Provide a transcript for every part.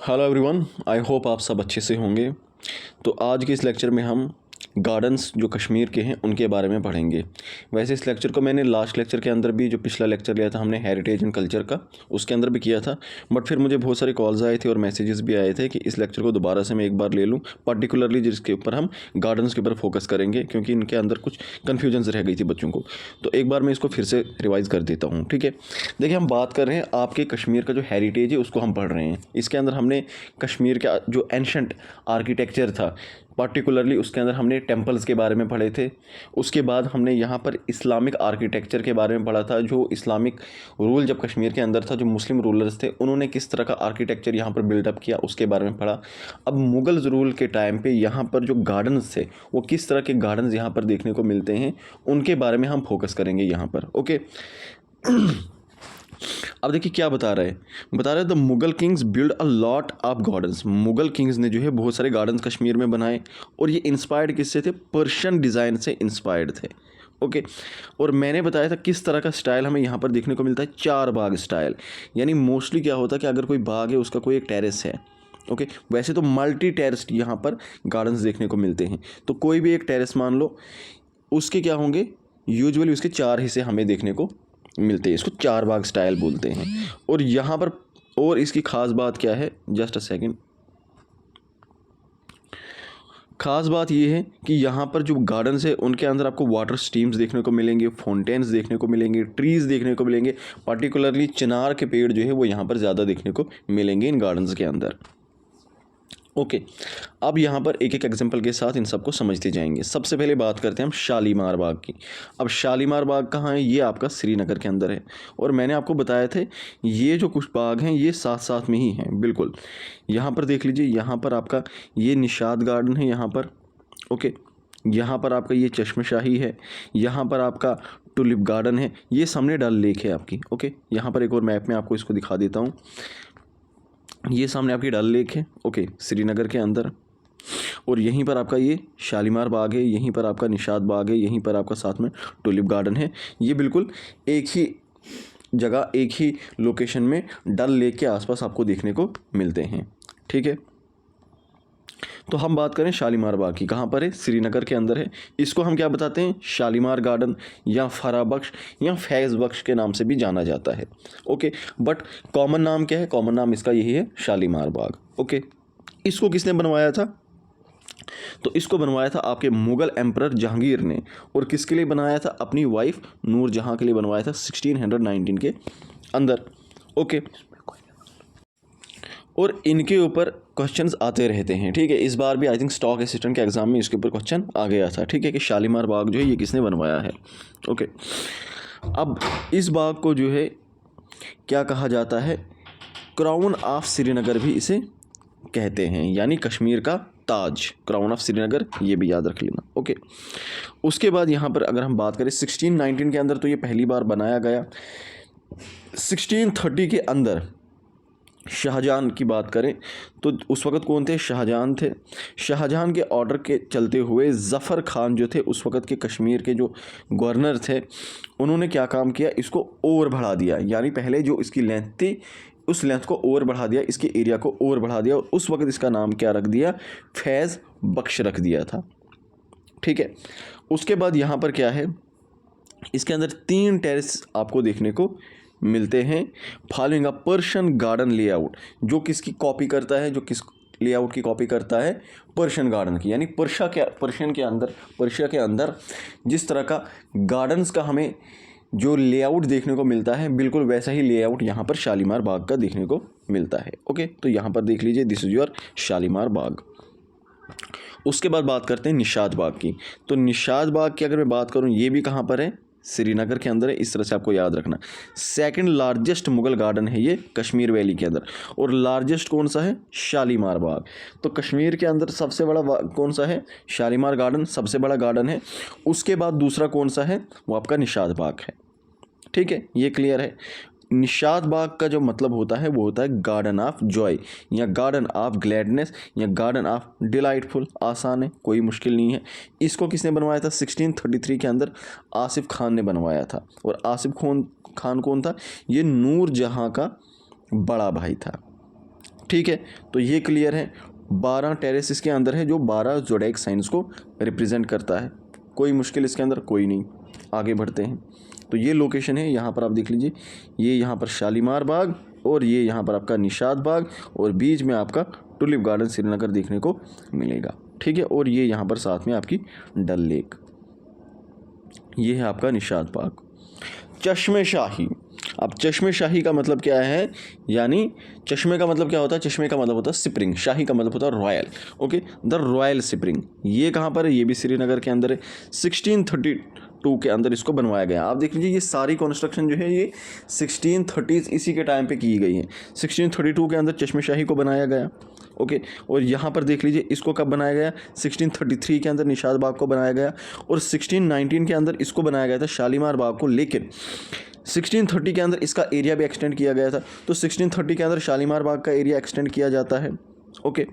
Hello everyone, I hope आप सब अच्छे से होंगे। तो आज के इस लेक्चर में हम गार्डन्स जो कश्मीर के हैं उनके बारे में पढ़ेंगे। वैसे इस लेक्चर को मैंने लास्ट लेक्चर के अंदर भी, जो पिछला लेक्चर लिया था हमने हेरिटेज एंड कल्चर का, उसके अंदर भी किया था। बट फिर मुझे बहुत सारे कॉल्स आए थे और मैसेजेस भी आए थे कि इस लेक्चर को दोबारा से मैं एक बार ले लूँ, पर्टिकुलरली जिसके ऊपर हम गार्डन्स के ऊपर फोकस करेंगे, क्योंकि इनके अंदर कुछ कन्फ्यूजन्स रह गई थी बच्चों को। तो एक बार मैं इसको फिर से रिवाइज़ कर देता हूँ, ठीक है। देखिए, हम बात कर रहे हैं आपके कश्मीर का जो हेरिटेज है उसको हम पढ़ रहे हैं। इसके अंदर हमने कश्मीर का जो एंशंट आर्किटेक्चर था, पार्टिकुलरली उसके अंदर हमने टेम्पल्स के बारे में पढ़े थे। उसके बाद हमने यहाँ पर इस्लामिक आर्किटेक्चर के बारे में पढ़ा था। जो इस्लामिक रूल जब कश्मीर के अंदर था, जो मुस्लिम रूलर्स थे, उन्होंने किस तरह का आर्किटेक्चर यहाँ पर बिल्डअप किया उसके बारे में पढ़ा। अब मुगल्स रूल के टाइम पे यहाँ पर जो गार्डन्स थे, वो किस तरह के गार्डन्स यहाँ पर देखने को मिलते हैं, उनके बारे में हम फोकस करेंगे यहाँ पर। ओके। अब देखिए क्या बता रहे हैं, the Mughal Kings build a lot of gardens. Mughal Kings ने जो है बहुत सारे गार्डन्स कश्मीर में बनाए, और ये इंस्पायर्ड किससे थे? पर्शियन डिज़ाइन से इंस्पायर्ड थे। ओके। और मैंने बताया था किस तरह का स्टाइल हमें यहाँ पर देखने को मिलता है, चार बाग स्टाइल। यानी मोस्टली क्या होता है कि अगर कोई बाग है उसका कोई एक टेरेस है। ओके। वैसे तो मल्टी टेरेस्ड यहाँ पर गार्डन्स देखने को मिलते हैं। तो कोई भी एक टेरेस मान लो, उसके क्या होंगे, यूजुअली उसके चार हिस्से हमें देखने को मिलते हैं। इसको चार बाग स्टाइल बोलते हैं। और यहाँ पर और इसकी ख़ास बात क्या है, जस्ट अ सेकंड। ख़ास बात ये है कि यहाँ पर जो गार्डन्स है उनके अंदर आपको वाटर स्ट्रीम्स देखने को मिलेंगे, फाउंटेन्स देखने को मिलेंगे, ट्रीज़ देखने को मिलेंगे। पार्टिकुलरली चिनार के पेड़ जो है वो यहाँ पर ज़्यादा देखने को मिलेंगे इन गार्डन्स के अंदर। ओके। अब यहाँ पर एक एक एग्जांपल के साथ इन सबको समझते जाएंगे। सबसे पहले बात करते हैं हम शालीमार बाग की। अब शालीमार बाग कहाँ है? ये आपका श्रीनगर के अंदर है। और मैंने आपको बताया था ये जो कुछ बाग हैं ये साथ साथ में ही हैं, बिल्कुल। यहाँ पर देख लीजिए, यहाँ पर आपका ये निशाद गार्डन है यहाँ पर। ओके। यहाँ पर आपका ये चश्मशाही है, यहाँ पर आपका टुलिप गार्डन है, ये सामने डल लेक है आपकी। ओके। यहाँ पर एक और मैप में आपको इसको दिखा देता हूँ। ये सामने आपकी डल लेक है, ओके, श्रीनगर के अंदर। और यहीं पर आपका ये शालीमार बाग है, यहीं पर आपका निशाद बाग है, यहीं पर आपका साथ में टुलिप गार्डन है। ये बिल्कुल एक ही जगह, एक ही लोकेशन में डल लेक के आसपास आपको देखने को मिलते हैं, ठीक है। तो हम बात करें शालीमार बाग की, कहाँ पर है? श्रीनगर के अंदर है। इसको हम क्या बताते हैं? शालीमार गार्डन या फरा बख्श या फैज़ बख्श के नाम से भी जाना जाता है। ओके। बट कॉमन नाम क्या है? कॉमन नाम इसका यही है, शालीमार बाग। ओके। इसको किसने बनवाया था? तो इसको बनवाया था आपके मुग़ल एम्परर जहांगीर ने। और किसके लिए बनाया था? अपनी वाइफ नूरजहां के लिए बनवाया था 1619 के अंदर। ओके। और इनके ऊपर क्वेश्चंस आते रहते हैं, ठीक है। इस बार भी आई थिंक स्टॉक असिस्टेंट के एग्ज़ाम में इसके ऊपर क्वेश्चन आ गया था, ठीक है, कि शालीमार बाग जो है ये किसने बनवाया है। ओके। अब इस बाग को जो है क्या कहा जाता है? क्राउन ऑफ श्रीनगर भी इसे कहते हैं, यानी कश्मीर का ताज, क्राउन ऑफ श्रीनगर, ये भी याद रख लेना। ओके। उसके बाद यहाँ पर अगर हम बात करें 1619 के अंदर, तो ये पहली बार बनाया गया। 1630 के अंदर शाहजहां की बात करें तो उस वक़्त कौन थे? शाहजहां थे। शाहजहां के ऑर्डर के चलते हुए ज़फ़र खान जो थे उस वक़्त के कश्मीर के जो गवर्नर थे, उन्होंने क्या काम किया? इसको और बढ़ा दिया। यानी पहले जो इसकी लेंथ थी उस लेंथ को और बढ़ा दिया, इसके एरिया को और बढ़ा दिया, और उस वक़्त इसका नाम क्या रख दिया? फैज़ बख्श रख दिया था, ठीक है। उसके बाद यहाँ पर क्या है, इसके अंदर 3 टेरेस आपको देखने को मिलते हैं, following a Persian garden layout. जो किसकी कॉपी करता है? जो किस लेआउट की कॉपी करता है? पर्शियन गार्डन की। यानी पर्शिया के अंदर जिस तरह का गार्डन्स का हमें जो लेआउट देखने को मिलता है, बिल्कुल वैसा ही लेआउट यहाँ पर शालीमार बाग का देखने को मिलता है। ओके। तो यहाँ पर देख लीजिए, दिस इज़ योर शालीमार बाग। उसके बाद बात करते हैं निशाद बाग की। तो निशाद बाग की अगर मैं बात करूँ, ये भी कहाँ पर है? श्रीनगर के अंदर है। इस तरह से आपको याद रखना। सेकंड लार्जेस्ट मुगल गार्डन है ये कश्मीर वैली के अंदर। और लार्जेस्ट कौन सा है? शालीमार बाग। तो कश्मीर के अंदर सबसे बड़ा कौन सा है? शालीमार गार्डन सबसे बड़ा गार्डन है। उसके बाद दूसरा कौन सा है? वो आपका निशाद बाग है, ठीक है। ये क्लियर है। निशाद बाग का जो मतलब होता है वो होता है गार्डन ऑफ जॉय, या गार्डन ऑफ ग्लैडनेस, या गार्डन ऑफ डिलाइटफुल। आसान है, कोई मुश्किल नहीं है। इसको किसने बनवाया था? 1633 के अंदर आसिफ खान ने बनवाया था। और आसिफ खान कौन था? ये नूरजहां का बड़ा भाई था, ठीक है, तो ये क्लियर है। 12 टेरेस इसके अंदर है जो 12 ज़ोडिएक साइंस को रिप्रेजेंट करता है। कोई मुश्किल इसके अंदर कोई नहीं। आगे बढ़ते हैं। तो ये लोकेशन है, यहाँ पर आप देख लीजिए, ये यहाँ पर शालीमार बाग और ये यहाँ पर आपका निशात बाग और बीच में आपका टुलिप गार्डन श्रीनगर देखने को मिलेगा। ठीक है, और ये यहाँ पर साथ में आपकी डल लेक, ये है आपका निशात बाग। चश्मे शाही। अब चश्मे शाही का मतलब क्या है, यानी चश्मे का मतलब क्या होता है, चश्मे का मतलब होता है स्प्रिंग, शाही का मतलब होता है royal. Okay, the royal spring ये कहाँ पर है, ये भी श्रीनगर के अंदर है। 1632 के अंदर इसको बनवाया गया। आप देख लीजिए ये सारी कंस्ट्रक्शन जो है ये 1630s इसी के टाइम पे की गई है। 1632 के अंदर चश्मे शाही को बनाया गया। ओके, और यहाँ पर देख लीजिए इसको कब बनाया गया, 1633 के अंदर निशात बाग को बनाया गया और 1619 के अंदर इसको बनाया गया था शालीमार बाग को। लेकिन 1630 के अंदर इसका एरिया भी एक्सटेंड किया गया था, तो 1630 के अंदर शालीमार बाग का एरिया एक्सटेंड किया जाता है। ओके,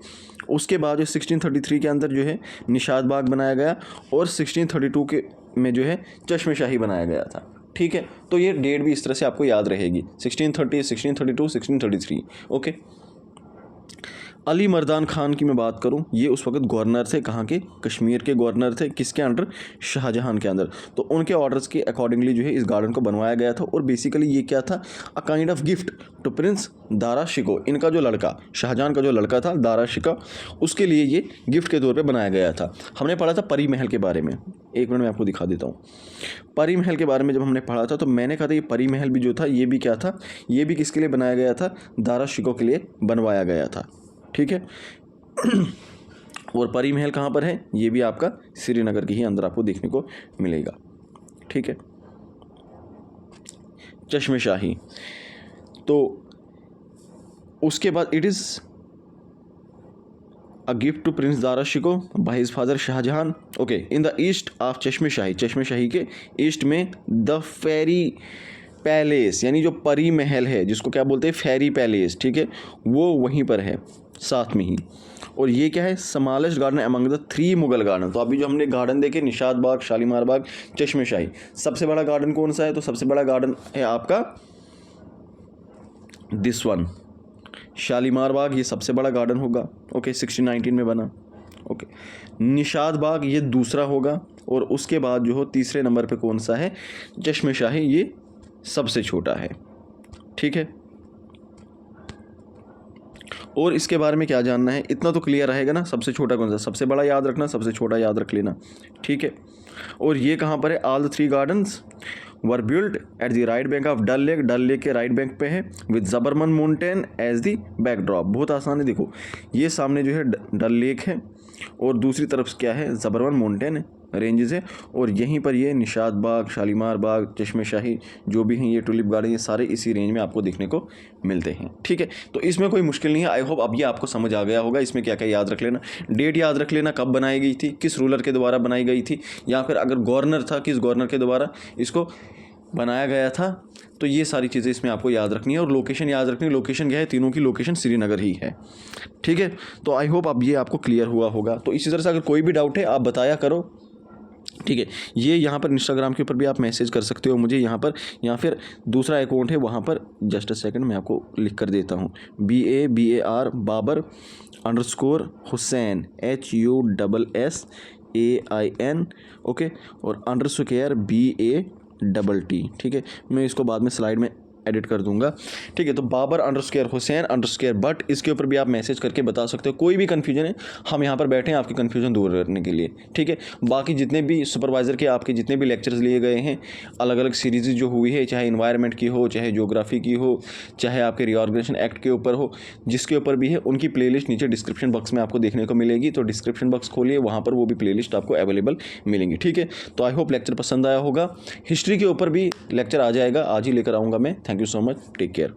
उसके बाद जो 1633 के अंदर जो है निशात बाग बनाया गया और 1632 के में जो है चश्मे शाही बनाया गया था। ठीक है, तो ये डेट भी इस तरह से आपको याद रहेगी, 1630, 1632, 1633। ओके, अली मर्दान खान की मैं बात करूं, ये उस वक्त गवर्नर थे, कहाँ के, कश्मीर के गवर्नर थे। किसके अंडर, शाहजहां के अंदर। तो उनके ऑर्डर्स के अकॉर्डिंगली जो है इस गार्डन को बनवाया गया था और बेसिकली ये क्या था, a kind of gift to prince Dara Shikoh. इनका जो लड़का, शाहजहां का जो लड़का था दारा शिका, उसके लिए ये गिफ्ट के तौर पर बनाया गया था। हमने पढ़ा था परी महल के बारे में, एक मिनट में आपको दिखा देता हूँ। परी महल के बारे में जब हमने पढ़ा था तो मैंने कहा था ये परी महल भी जो था ये भी क्या था, ये भी किसके लिए बनाया गया था, दारा शिको के लिए बनवाया गया था। ठीक है, और परी महल कहाँ पर है, ये भी आपका श्रीनगर के ही अंदर आपको देखने को मिलेगा। ठीक है, चश्मे शाही, तो उसके बाद it is a gift to prince Dara Shikoh by his father Shahjahan. Okay, in the east of Chashme Shahi, चश्मे शाही के ईस्ट में द फेरी पैलेस, यानी जो परी महल है जिसको क्या बोलते हैं, फेरी पैलेस। ठीक है, वो वहीं पर है साथ में ही। और ये क्या है, smallest garden among the 3 Mughal garden. तो अभी जो हमने गार्डन देखे, निशात बाग, शालीमार बाग, चश्मे शाही, सबसे बड़ा गार्डन कौन सा है, तो सबसे बड़ा गार्डन है आपका दिस वन, शालीमार बाग, ये सबसे बड़ा गार्डन होगा। ओके, 1619 में बना। ओके, निशात बाग ये दूसरा होगा और उसके बाद जो हो तीसरे नंबर पे कौन सा है, चश्मे शाही, ये सबसे छोटा है। ठीक है, और इसके बारे में क्या जानना है, इतना तो क्लियर रहेगा ना, सबसे छोटा कौन सा, सबसे बड़ा याद रखना, सबसे छोटा याद रख लेना। ठीक है, और ये कहाँ पर है, all the 3 gardens were built at the right bank of Dal lake, Dal lake के राइट बैंक पे है, with Zabarwan mountain as the backdrop. बहुत आसान है, देखो ये सामने जो है डल लेक है और दूसरी तरफ क्या है, जबरमन माउंटेन रेंजेस है, और यहीं पर ये निशात बाग, शालीमार बाग, चश्मे शाही जो भी हैं, ये टुलिप गार्डन, ये सारे इसी रेंज में आपको देखने को मिलते हैं। ठीक है, तो इसमें कोई मुश्किल नहीं है। आई होप अब ये आपको समझ आ गया होगा। इसमें क्या क्या याद रख लेना, डेट याद रख लेना, कब बनाई गई थी, किस रूलर के द्वारा बनाई गई थी, या फिर अगर गवर्नर था, किस गवर्नर के द्वारा इसको बनाया गया था। तो ये सारी चीज़ें इसमें आपको याद रखनी है और लोकेशन याद रखनी है। लोकेशन क्या है, तीनों की लोकेशन श्रीनगर ही है। ठीक है, तो आई होप अब ये आपको क्लियर हुआ होगा। तो इसी तरह से अगर कोई भी डाउट है आप बताया करो। ठीक है, ये यहाँ पर इंस्टाग्राम के ऊपर भी आप मैसेज कर सकते हो मुझे यहाँ पर, या फिर दूसरा अकाउंट है वहाँ पर, जस्ट अ सेकंड मैं आपको लिख कर देता हूँ, BABAR Babar _Hussain HUSSAIN। Okay, और _BATT। ठीक है, मैं इसको बाद में स्लाइड में एडिट कर दूंगा। ठीक है, तो बाबर _हुसैन _बट, इसके ऊपर भी आप मैसेज करके बता सकते हो। कोई भी कन्फ्यूजन है, हम यहाँ पर बैठे हैं आपकी कन्फ्यूजन दूर करने के लिए। ठीक है, बाकी जितने भी सुपरवाइज़र के आपके जितने भी लेक्चर्स लिए गए हैं, अलग अलग सीरीज़ जो हुई है, चाहे इन्वायरमेंट की हो, चाहे ज्योग्राफी की हो, चाहे आपके रीऑर्गेनाइजेशन एक्ट के ऊपर हो, जिसके ऊपर भी है, उनकी प्लेलिस्ट नीचे डिस्क्रिप्शन बॉक्स में आपको देखने को मिलेगी। तो डिस्क्रिप्शन बॉक्स खोलिए, वहाँ पर वो भी प्लेलिस्ट आपको अवेलेबल मिलेंगी। ठीक है, तो आई होप लेक्चर पसंद आया होगा। हिस्ट्री के ऊपर भी लेक्चर आ जाएगा, आज ही लेकर आऊँगा मैं। Thank you so much, take care.